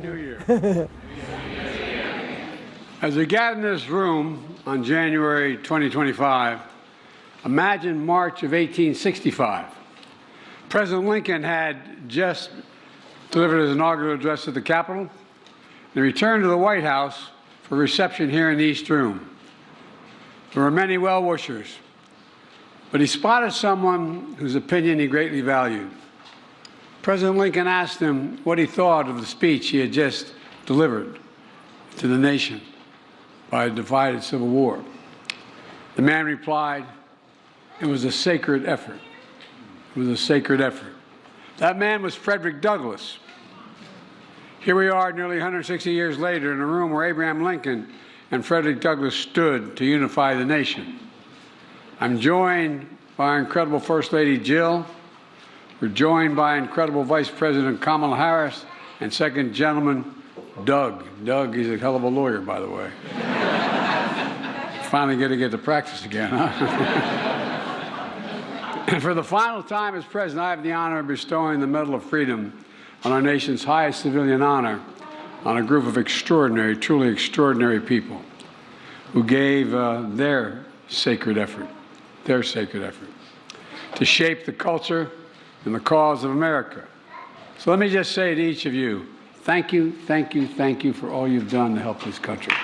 New Year. As we gather in this room on January 2025, imagine March of 1865. President Lincoln had just delivered his inaugural address at the Capitol and returned to the White House for reception here in the East Room. There were many well-wishers, but he spotted someone whose opinion he greatly valued. President Lincoln asked him what he thought of the speech he had just delivered to the nation by a divided civil war. The man replied, "It was a sacred effort. It was a sacred effort." That man was Frederick Douglass. Here we are nearly 160 years later in a room where Abraham Lincoln and Frederick Douglass stood to unify the nation. I'm joined by our incredible First Lady Jill. We're joined by incredible Vice President Kamala Harris and Second Gentleman Doug. Doug, he's a hell of a lawyer, by the way. Finally get to practice again, huh? And for the final time as president, I have the honor of bestowing the Medal of Freedom on our nation's highest civilian honor on a group of extraordinary, truly extraordinary people who gave their sacred effort to shape the culture and the cause of America. So let me just say to each of you, thank you, thank you, thank you for all you've done to help this country.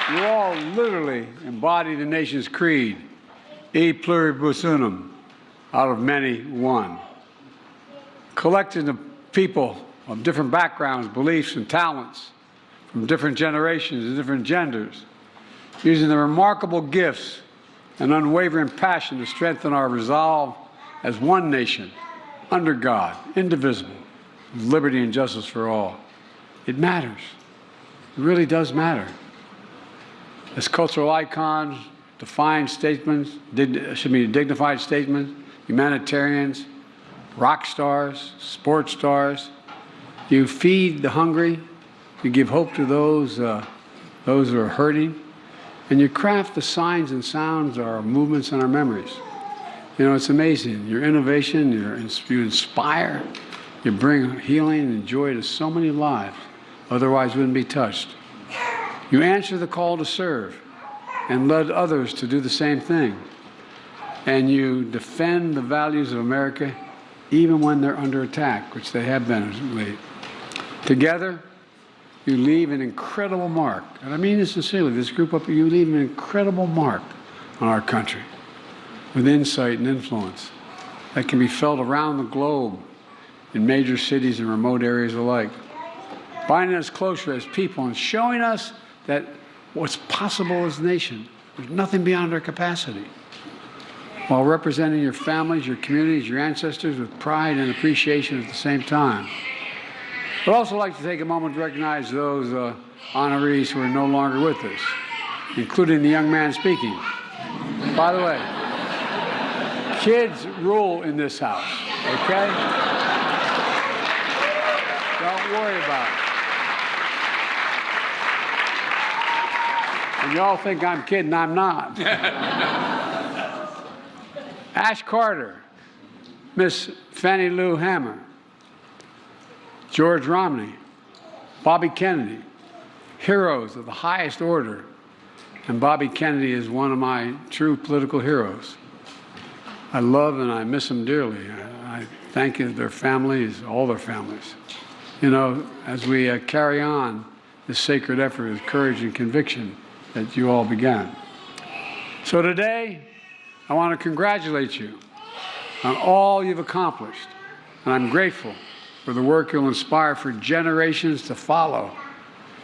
You all literally embody the nation's creed, e pluribus unum, out of many one. Collecting of people of different backgrounds, beliefs, and talents from different generations and different genders, using the remarkable gifts and unwavering passion to strengthen our resolve as one nation, under God, indivisible, with liberty and justice for all. It matters. It really does matter. As cultural icons, dignified statements, humanitarians, rock stars, sports stars, you feed the hungry, you give hope to those who are hurting, and you craft the signs and sounds, our movements and our memories. You know, it's amazing. Your innovation, you inspire, you bring healing and joy to so many lives otherwise wouldn't be touched. You answer the call to serve and led others to do the same thing. And you defend the values of America even when they're under attack, which they have been lately. Together, you leave an incredible mark. And I mean this sincerely, this group up here, you leave an incredible mark on our country with insight and influence that can be felt around the globe in major cities and remote areas alike, binding us closer as people and showing us that what's possible as a nation, there's nothing beyond our capacity, while representing your families, your communities, your ancestors with pride and appreciation at the same time. I'd also like to take a moment to recognize those honorees who are no longer with us, including the young man speaking. By the way, kids rule in this house, okay? Don't worry about it. And y'all think I'm kidding, I'm not. Ash Carter, Miss Fannie Lou Hamer, George Romney, Bobby Kennedy, heroes of the highest order. And Bobby Kennedy is one of my true political heroes. I love and I miss them dearly. I thank their families, all their families. You know, as we carry on this sacred effort with courage and conviction that you all began. So today, I want to congratulate you on all you've accomplished, and I'm grateful for the work you'll inspire for generations to follow,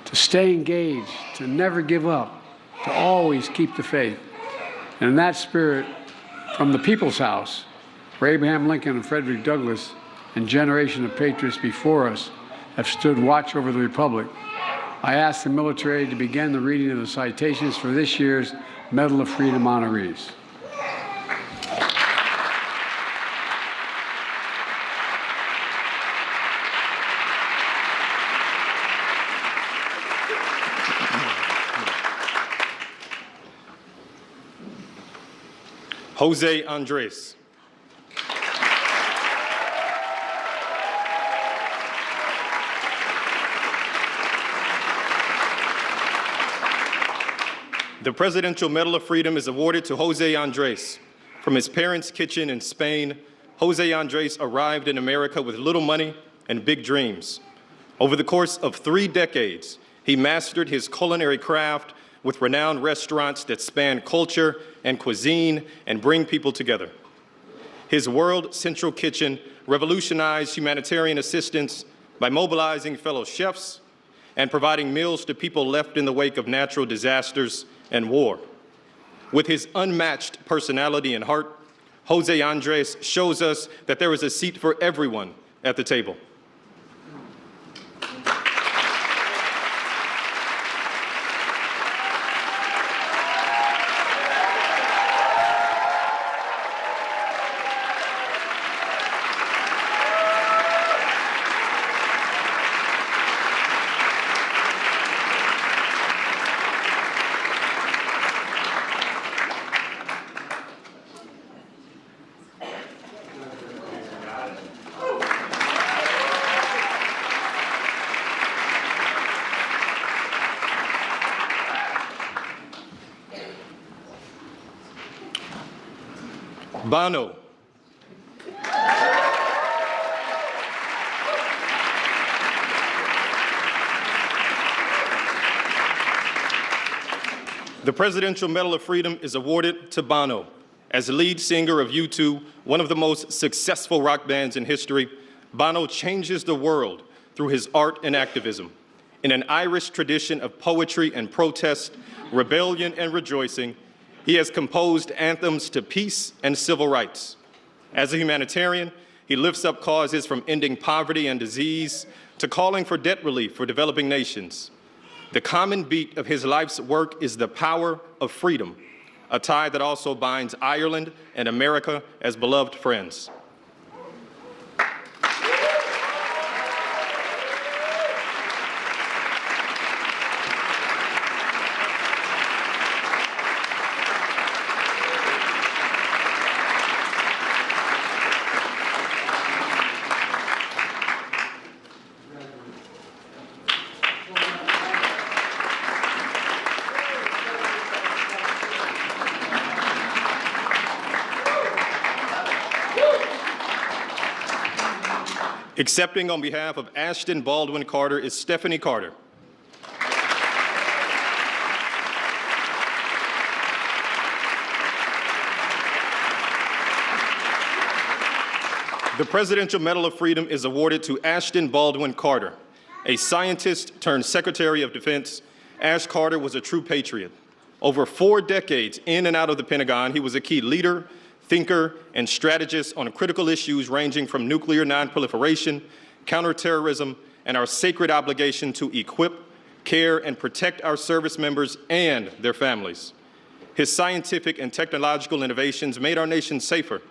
to stay engaged, to never give up, to always keep the faith. And in that spirit, from the People's House, where Abraham Lincoln and Frederick Douglass and generation of patriots before us have stood watch over the Republic, I ask the military to begin the reading of the citations for this year's Medal of Freedom honorees. Jose Andres. The Presidential Medal of Freedom is awarded to Jose Andres. From his parents' kitchen in Spain, Jose Andres arrived in America with little money and big dreams. Over the course of 3 decades, he mastered his culinary craft with renowned restaurants that span culture and cuisine and bring people together. His World Central Kitchen revolutionized humanitarian assistance by mobilizing fellow chefs and providing meals to people left in the wake of natural disasters and war. With his unmatched personality and heart, Jose Andres shows us that there is a seat for everyone at the table. Bono. The Presidential Medal of Freedom is awarded to Bono. As the lead singer of U2, one of the most successful rock bands in history, Bono changes the world through his art and activism. In an Irish tradition of poetry and protest, rebellion and rejoicing, he has composed anthems to peace and civil rights. As a humanitarian, he lifts up causes from ending poverty and disease to calling for debt relief for developing nations. The common beat of his life's work is the power of freedom, a tie that also binds Ireland and America as beloved friends. Accepting on behalf of Ashton Baldwin Carter is Stephanie Carter. The Presidential Medal of Freedom is awarded to Ashton Baldwin Carter. A scientist turned Secretary of Defense, Ash Carter was a true patriot. Over 4 decades in and out of the Pentagon, he was a key leader, thinker, and strategist on critical issues ranging from nuclear nonproliferation, counterterrorism, and our sacred obligation to equip, care, and protect our service members and their families. His scientific and technological innovations made our nation safer,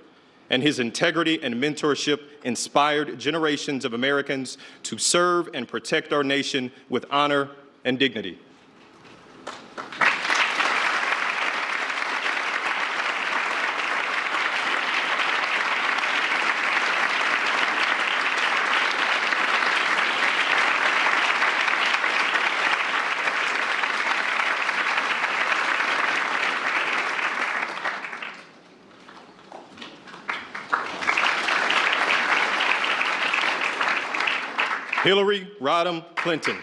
and his integrity and mentorship inspired generations of Americans to serve and protect our nation with honor and dignity. Hillary Rodham Clinton.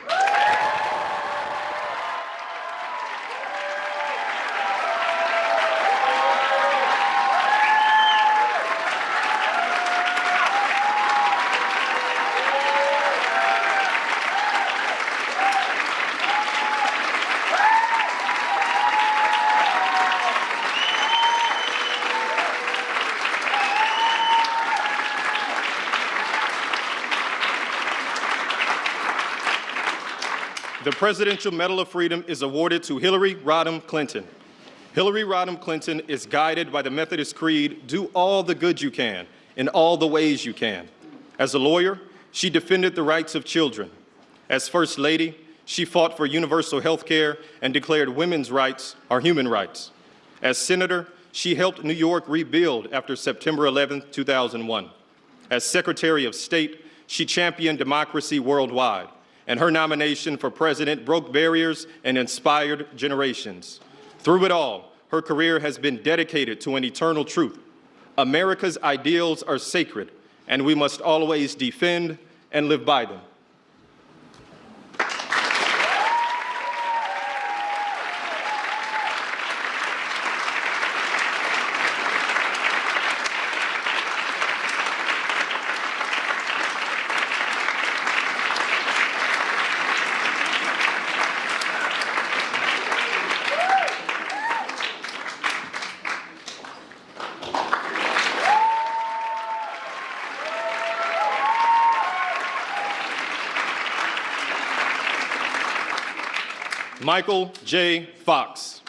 The Presidential Medal of Freedom is awarded to Hillary Rodham Clinton. Hillary Rodham Clinton is guided by the Methodist Creed, do all the good you can in all the ways you can. As a lawyer, she defended the rights of children. As First Lady, she fought for universal health care and declared women's rights are human rights. As Senator, she helped New York rebuild after September 11, 2001. As Secretary of State, she championed democracy worldwide, and her nomination for president broke barriers and inspired generations. Through it all, her career has been dedicated to an eternal truth. America's ideals are sacred, and we must always defend and live by them. Michael J. Fox.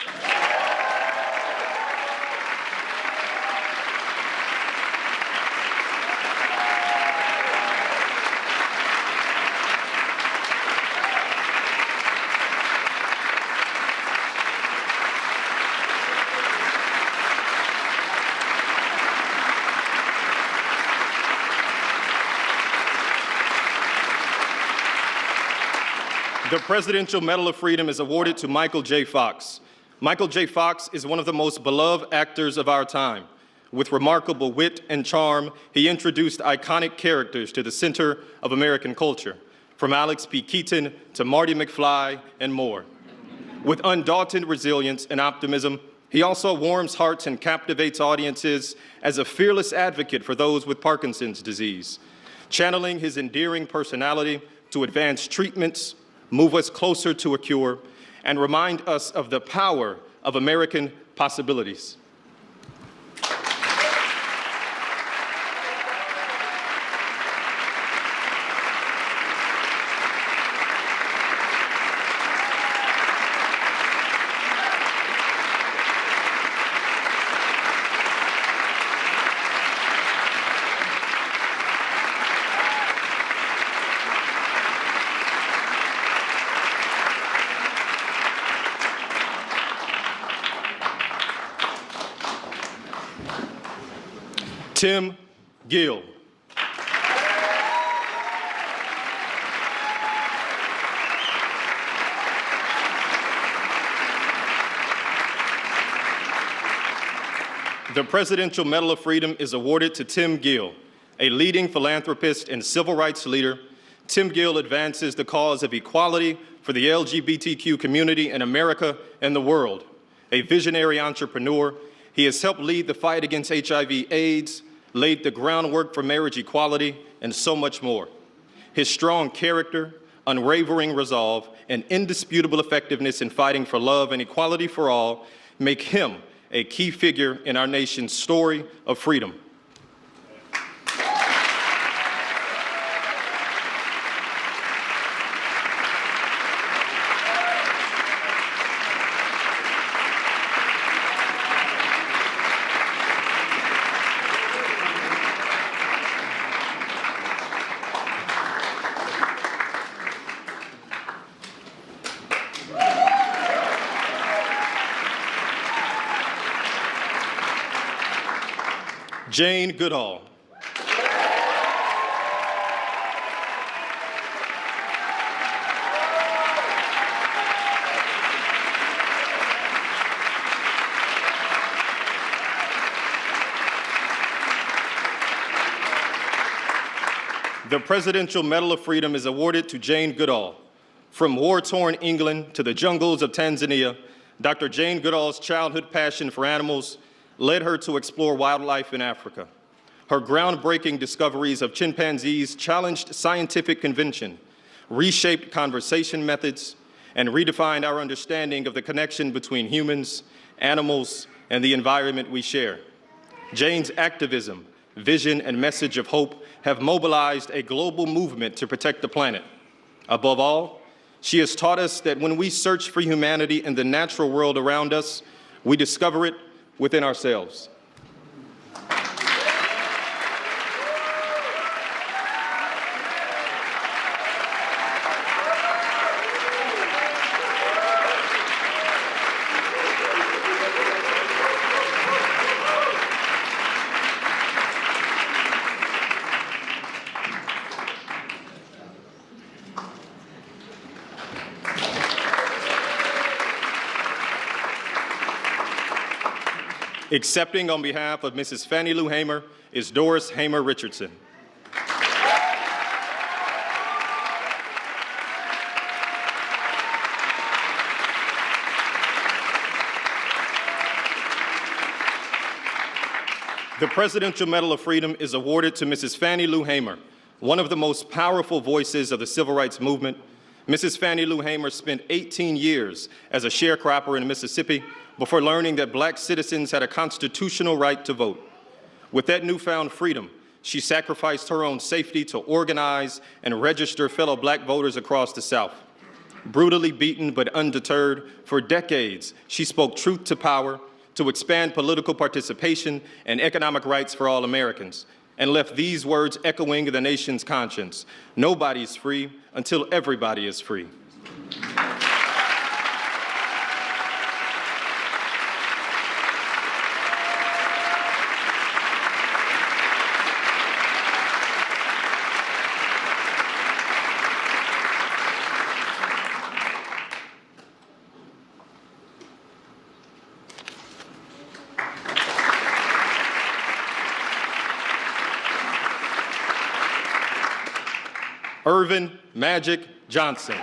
The Presidential Medal of Freedom is awarded to Michael J. Fox. Michael J. Fox is one of the most beloved actors of our time. With remarkable wit and charm, he introduced iconic characters to the center of American culture, from Alex P. Keaton to Marty McFly and more. With undaunted resilience and optimism, he also warms hearts and captivates audiences as a fearless advocate for those with Parkinson's disease, channeling his endearing personality to advance treatments, move us closer to a cure, and remind us of the power of American possibilities. Tim Gill. The Presidential Medal of Freedom is awarded to Tim Gill, a leading philanthropist and civil rights leader. Tim Gill advances the cause of equality for the LGBTQ community in America and the world. A visionary entrepreneur, he has helped lead the fight against HIV/AIDS, laid the groundwork for marriage equality, and so much more. His strong character, unwavering resolve, and indisputable effectiveness in fighting for love and equality for all make him a key figure in our nation's story of freedom. Jane Goodall. The Presidential Medal of Freedom is awarded to Jane Goodall. From war-torn England to the jungles of Tanzania, Dr. Jane Goodall's childhood passion for animals led her to explore wildlife in Africa. Her groundbreaking discoveries of chimpanzees challenged scientific convention, reshaped conversation methods, and redefined our understanding of the connection between humans, animals, and the environment we share. Jane's activism, vision, and message of hope have mobilized a global movement to protect the planet. Above all, she has taught us that when we search for humanity in the natural world around us, we discover it within ourselves. Accepting on behalf of Mrs. Fannie Lou Hamer is Doris Hamer Richardson. The Presidential Medal of Freedom is awarded to Mrs. Fannie Lou Hamer, one of the most powerful voices of the civil rights movement. Mrs. Fannie Lou Hamer spent 18 years as a sharecropper in Mississippi before learning that black citizens had a constitutional right to vote. With that newfound freedom, she sacrificed her own safety to organize and register fellow black voters across the South. Brutally beaten but undeterred, for decades, she spoke truth to power to expand political participation and economic rights for all Americans, and left these words echoing the nation's conscience: nobody's free until everybody is free. Irvin Magic Johnson.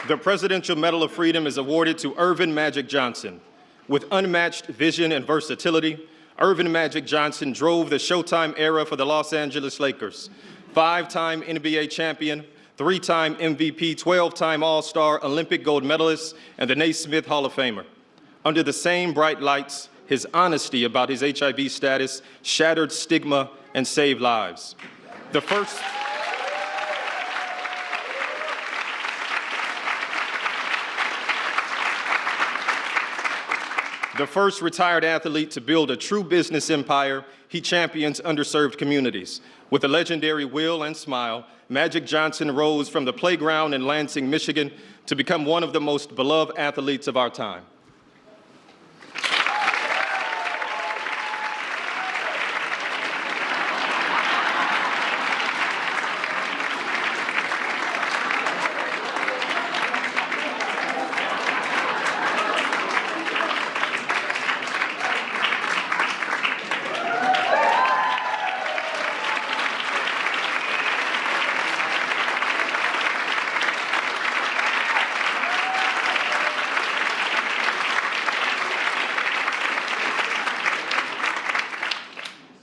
The Presidential Medal of Freedom is awarded to Irvin Magic Johnson. With unmatched vision and versatility, Irvin Magic Johnson drove the Showtime era for the Los Angeles Lakers. 5-time NBA champion, 3-time MVP, 12-time All-Star, Olympic gold medalist, and the Naismith Hall of Famer. Under the same bright lights, his honesty about his HIV status shattered stigma and saved lives. The first retired athlete to build a true business empire, he champions underserved communities. With a legendary will and smile, Magic Johnson rose from the playground in Lansing, Michigan, to become one of the most beloved athletes of our time.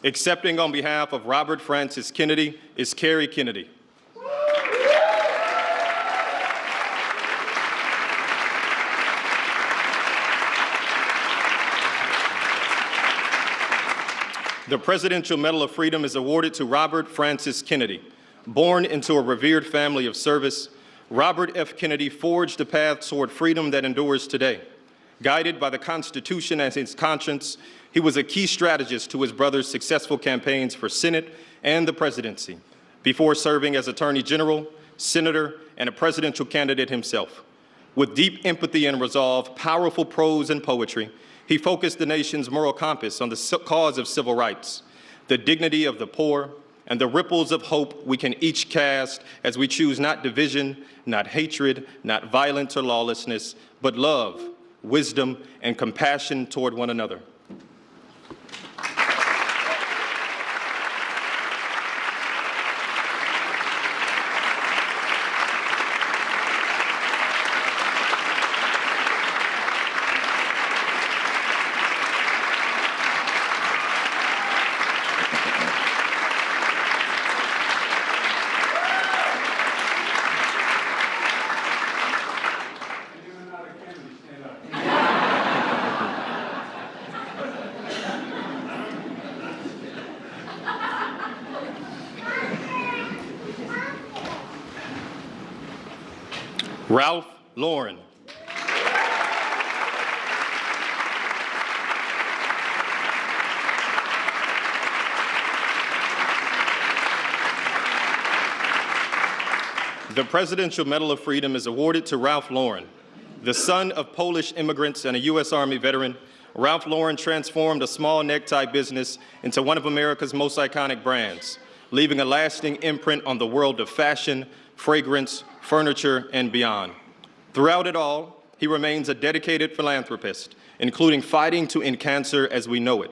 Accepting on behalf of Robert Francis Kennedy is Carrie Kennedy. The Presidential Medal of Freedom is awarded to Robert Francis Kennedy. Born into a revered family of service, Robert F. Kennedy forged a path toward freedom that endures today. Guided by the Constitution as his conscience, he was a key strategist to his brother's successful campaigns for Senate and the presidency, before serving as Attorney General, Senator, and a presidential candidate himself. With deep empathy and resolve, powerful prose and poetry, he focused the nation's moral compass on the cause of civil rights, the dignity of the poor, and the ripples of hope we can each cast as we choose not division, not hatred, not violence or lawlessness, but love, wisdom, and compassion toward one another. Ralph Lauren. The Presidential Medal of Freedom is awarded to Ralph Lauren. The son of Polish immigrants and a U.S. Army veteran, Ralph Lauren transformed a small necktie business into one of America's most iconic brands, leaving a lasting imprint on the world of fashion, fragrance, furniture, and beyond. Throughout it all, he remains a dedicated philanthropist, including fighting to end cancer as we know it.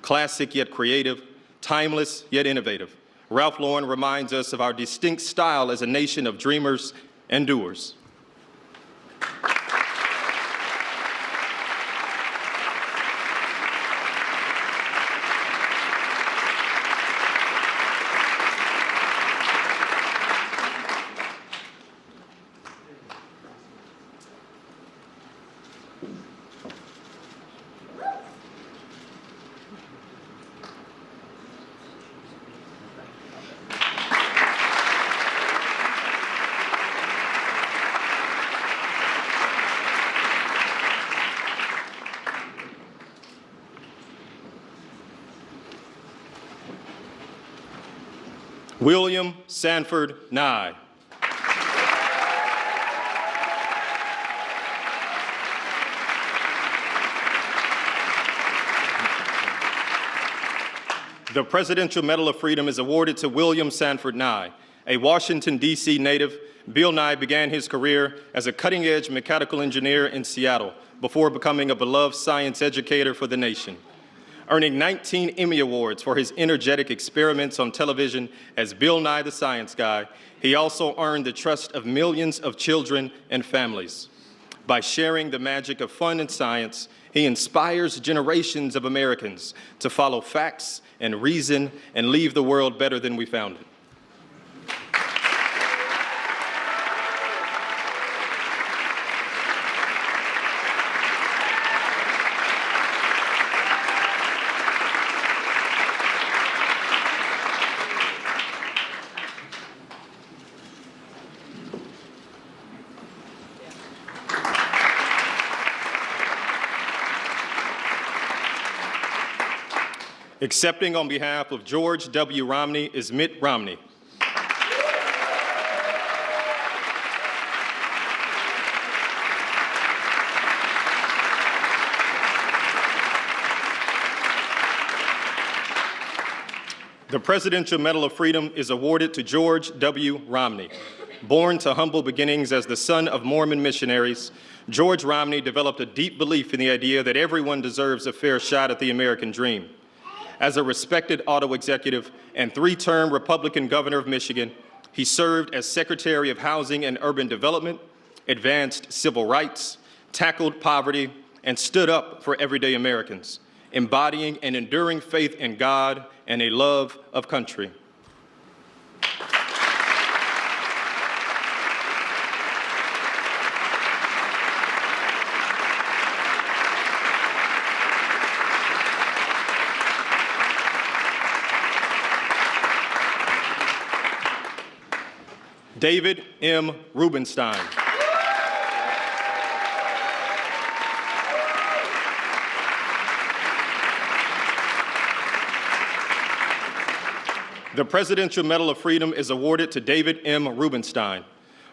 Classic yet creative, timeless yet innovative, Ralph Lauren reminds us of our distinct style as a nation of dreamers and doers. William Sanford Nye. The Presidential Medal of Freedom is awarded to William Sanford Nye. A Washington, D.C. native, Bill Nye began his career as a cutting-edge mechanical engineer in Seattle before becoming a beloved science educator for the nation. Earning 19 Emmy Awards for his energetic experiments on television as Bill Nye the Science Guy, he also earned the trust of millions of children and families. By sharing the magic of fun and science, he inspires generations of Americans to follow facts and reason and leave the world better than we found it. Accepting on behalf of George W. Romney is Mitt Romney. The Presidential Medal of Freedom is awarded to George W. Romney. Born to humble beginnings as the son of Mormon missionaries, George Romney developed a deep belief in the idea that everyone deserves a fair shot at the American dream. As a respected auto executive and three-term Republican governor of Michigan, he served as Secretary of Housing and Urban Development, advanced civil rights, tackled poverty, and stood up for everyday Americans, embodying an enduring faith in God and a love of country. David M. Rubenstein. The Presidential Medal of Freedom is awarded to David M. Rubenstein.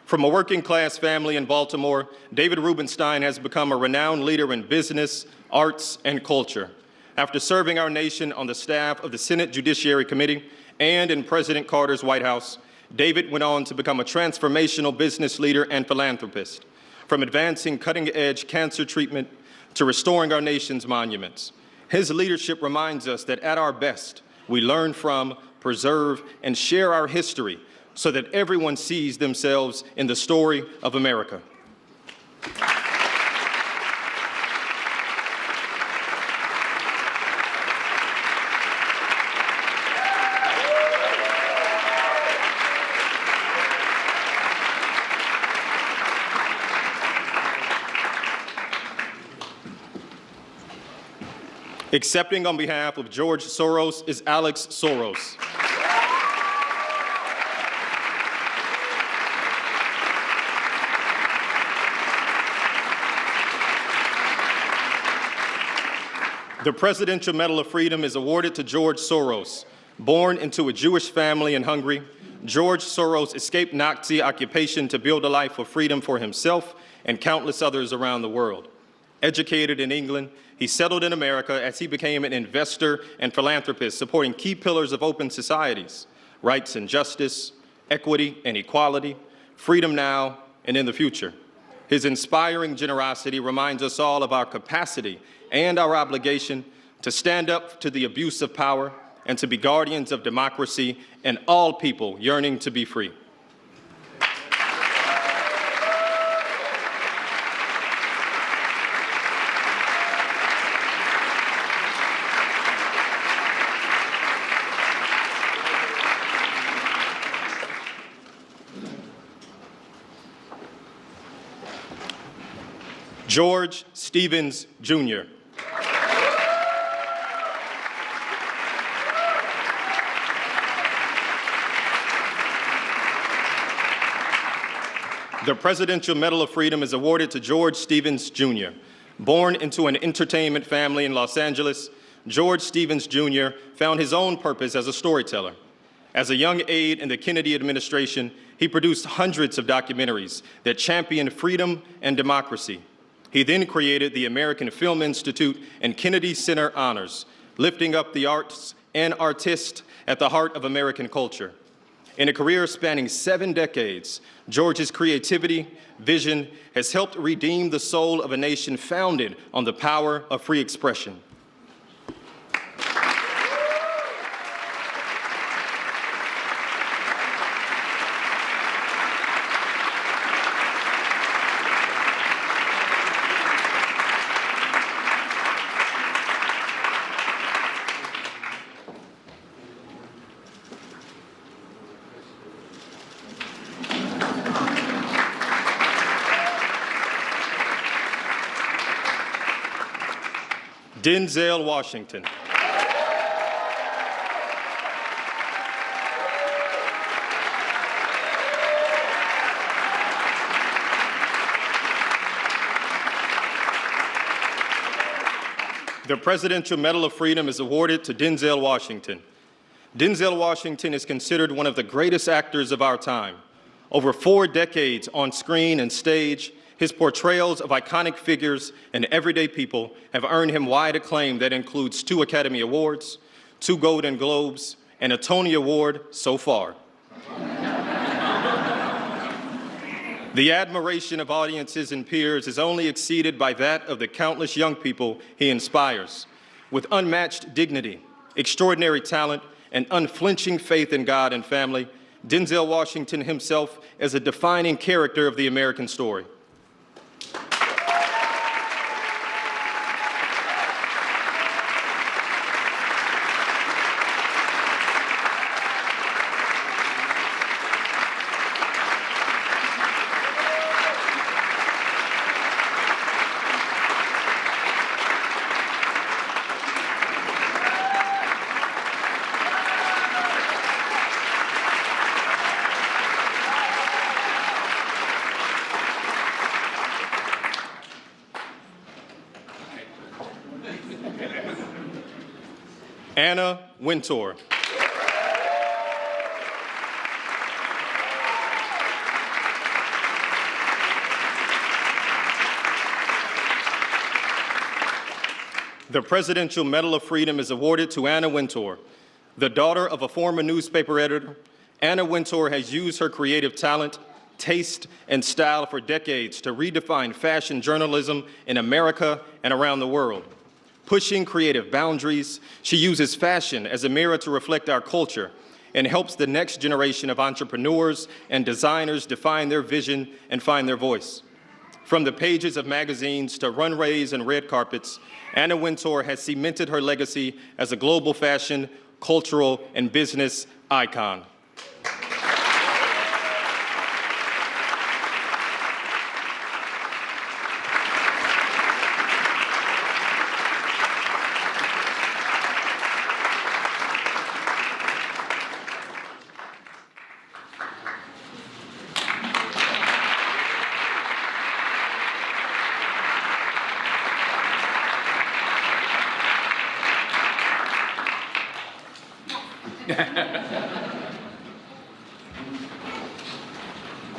From a working-class family in Baltimore, David Rubenstein has become a renowned leader in business, arts, and culture. After serving our nation on the staff of the Senate Judiciary Committee and in President Carter's White House, David went on to become a transformational business leader and philanthropist, from advancing cutting-edge cancer treatment to restoring our nation's monuments. His leadership reminds us that at our best, we learn from, preserve, and share our history so that everyone sees themselves in the story of America. Accepting on behalf of George Soros is Alex Soros. The Presidential Medal of Freedom is awarded to George Soros. Born into a Jewish family in Hungary, George Soros escaped Nazi occupation to build a life of freedom for himself and countless others around the world. Educated in England, he settled in America as he became an investor and philanthropist, supporting key pillars of open societies: rights and justice, equity and equality, freedom now and in the future. His inspiring generosity reminds us all of our capacity and our obligation to stand up to the abuse of power and to be guardians of democracy and all people yearning to be free. George Stevens, Jr. The Presidential Medal of Freedom is awarded to George Stevens, Jr. Born into an entertainment family in Los Angeles, George Stevens, Jr. found his own purpose as a storyteller. As a young aide in the Kennedy administration, he produced hundreds of documentaries that championed freedom and democracy. He then created the American Film Institute and Kennedy Center Honors, lifting up the arts and artists at the heart of American culture. In a career spanning 7 decades, George's creativity, vision has helped redeem the soul of a nation founded on the power of free expression. Denzel Washington. The Presidential Medal of Freedom is awarded to Denzel Washington. Denzel Washington is considered one of the greatest actors of our time. Over 4 decades on screen and stage, his portrayals of iconic figures and everyday people have earned him wide acclaim that includes 2 Academy Awards, 2 Golden Globes, and a Tony Award so far. The admiration of audiences and peers is only exceeded by that of the countless young people he inspires. With unmatched dignity, extraordinary talent, and unflinching faith in God and family, Denzel Washington himself is a defining character of the American story. Anna Wintour. The Presidential Medal of Freedom is awarded to Anna Wintour. The daughter of a former newspaper editor, Anna Wintour has used her creative talent, taste, and style for decades to redefine fashion journalism in America and around the world. Pushing creative boundaries, she uses fashion as a mirror to reflect our culture and helps the next generation of entrepreneurs and designers define their vision and find their voice. From the pages of magazines to runways and red carpets, Anna Wintour has cemented her legacy as a global fashion, cultural, and business icon.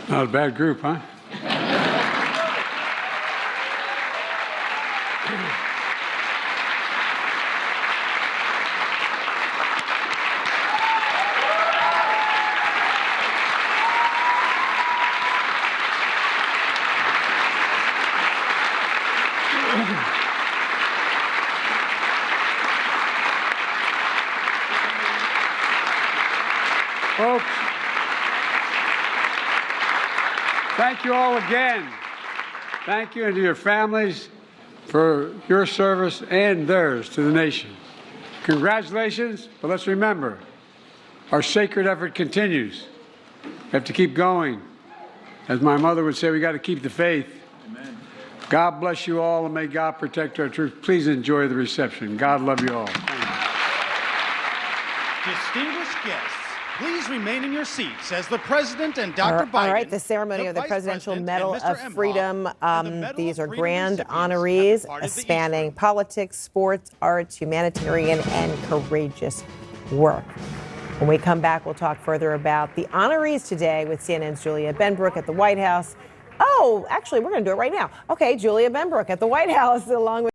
Not a bad group, huh? thank you all again. Thank you, and to your families for your service and theirs to the nation. Congratulations, but let's remember, our sacred effort continues. We have to keep going. As my mother would say, we got to keep the faith. Amen. God bless you all, and may God protect our troops. Please enjoy the reception. God love you all. Distinguished guests, please remain in your seats as the President and Dr. Biden. All right, the ceremony of the Presidential Medal of Freedom. These are grand honorees spanning politics, sports, arts, humanitarian, and courageous work. When we come back, we'll talk further about the honorees today with CNN's Julia Benbrook at the White House. Oh, actually, we're going to do it right now. Okay, Julia Benbrook at the White House, along with